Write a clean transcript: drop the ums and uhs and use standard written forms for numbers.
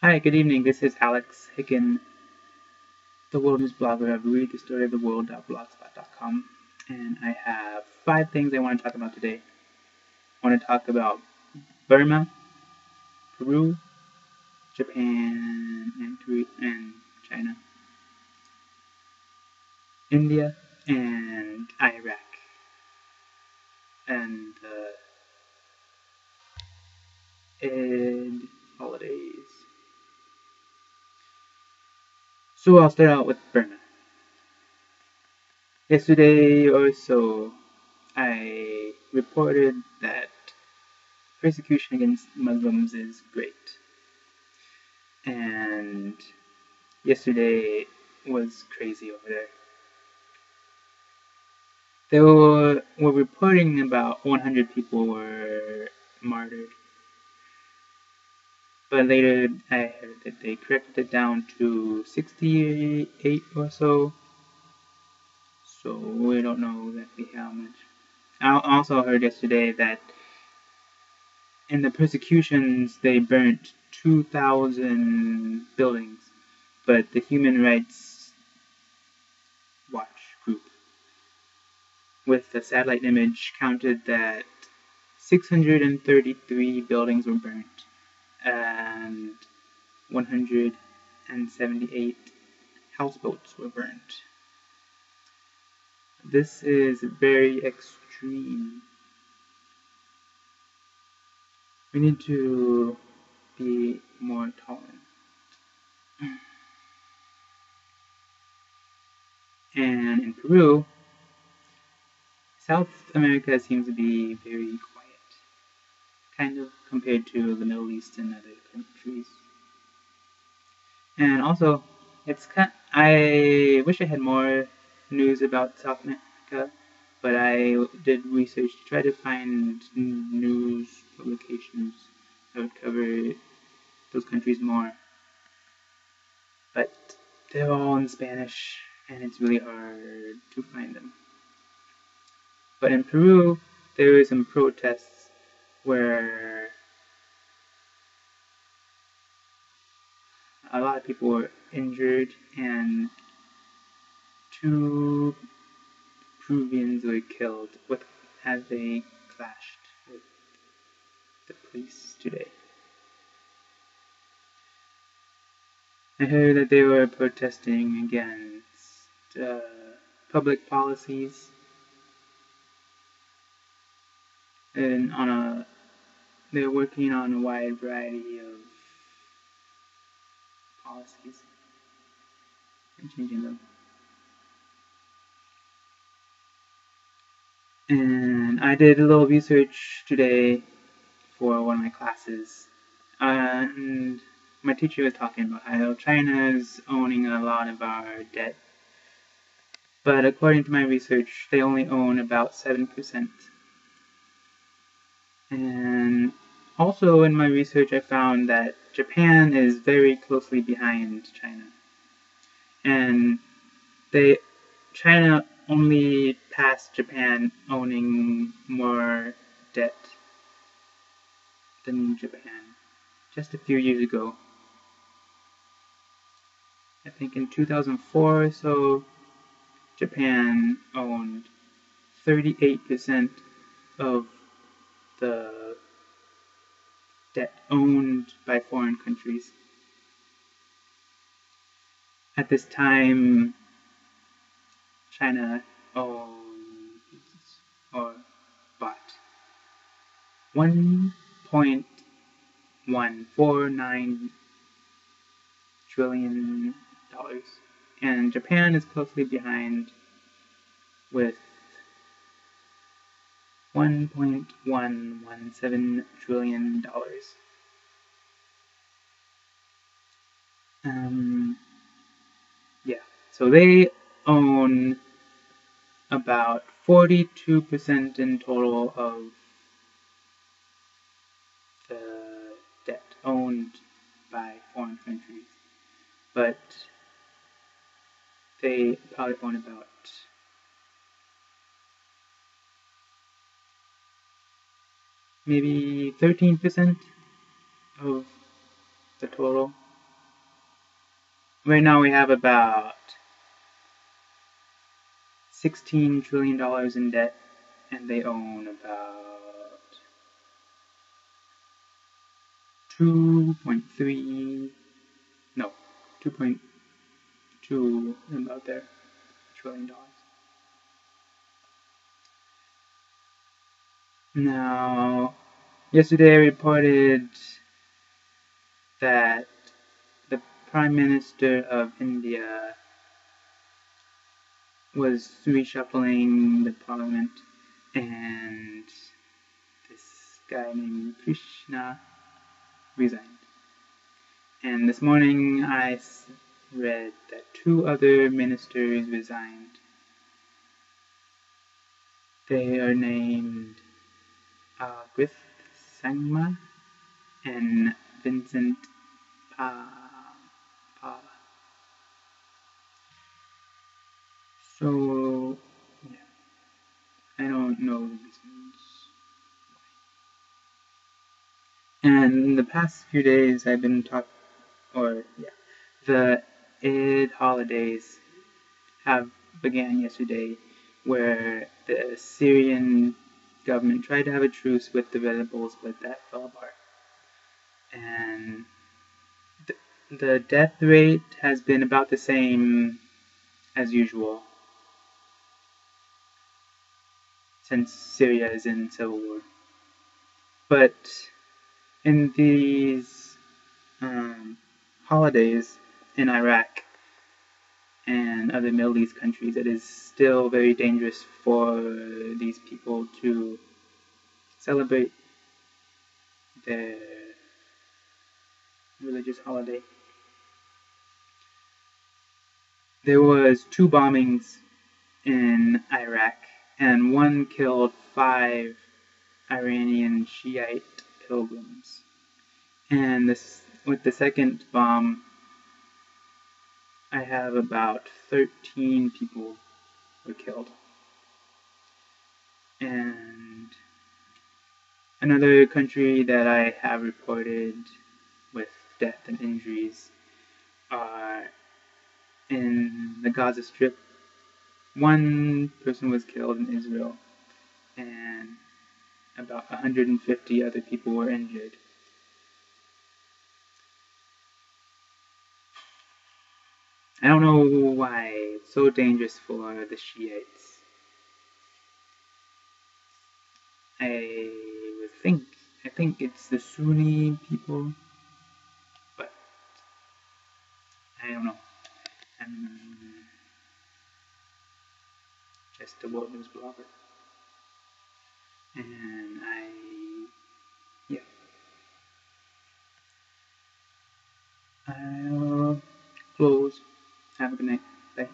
Hi, good evening. This is Alex Hicken, the world news blogger of readthestoryoftheworld.blogspot.com, and I have 5 things I want to talk about today. I want to talk about Burma, Peru, Japan, and China, India, and Iraq, and holidays. So I'll start out with Burma. Yesterday or so, I reported that persecution against Muslims is great. And yesterday was crazy over there. They were reporting about 100 people were martyred. But later I heard that they corrected it down to 68 or so. So we don't know exactly how much. I also heard yesterday that in the persecutions they burnt 2,000 buildings, but the Human Rights Watch group with the satellite image counted that 633 buildings were burnt and 178 houseboats were burnt. This is very extreme. We need to be more tolerant. And in Peru, South America seems to be very quiet, kind of compared to the Middle East and other countries. And also, I wish I had more news about South America, but I did research to try to find news publications that would cover those countries more. But they're all in Spanish, and it's really hard to find them. But in Peru, there were some protests where a lot of people were injured, and 2 Peruvians were killed as they clashed with the police today. I heard that they were protesting against public policies and they're working on a wide variety of policies and changing them. And I did a little research today for one of my classes, and my teacher was talking about how China is owning a lot of our debt. But according to my research, they only own about 7%. And also in my research, I found that Japan is very closely behind China. And China only passed Japan owning more debt than Japan just a few years ago. I think in 2004 or so, Japan owned 38% of the debt owned by foreign countries. At this time, China owns or bought $1.149 trillion, and Japan is closely behind with $1.117 trillion. Yeah, so they own about 42% in total of the debt owned by foreign countries, but they probably own about maybe 13% of the total. right now we have about $16 trillion in debt, and they own about 2.3, no, 2.2, about there, $1 trillion. Now, yesterday I reported that the Prime Minister of India was reshuffling the parliament, and this guy named Krishna resigned. And this morning I read that 2 other ministers resigned. They are named Griff Sangma and Vincent Pa. So, yeah, I don't know the reasons. And in the past few days, I've been the Eid holidays have began yesterday, where the Syrian government tried to have a truce with the rebels, but that fell apart. And the death rate has been about the same as usual since Syria is in civil war. But in these holidays in Iraq and other Middle East countries, it is still very dangerous for these people to celebrate their religious holiday. There was 2 bombings in Iraq, and one killed 5 Iranian Shiite pilgrims. And with the second bomb, I have about 13 people were killed. And another country that I have reported with death and injuries are in the Gaza Strip. 1 person was killed in Israel, and about 150 other people were injured. I don't know why it's so dangerous for the Shiites. I think it's the Sunni people, but I don't know. I'm just a world news blogger, and I'll close. Have a good night. Bye.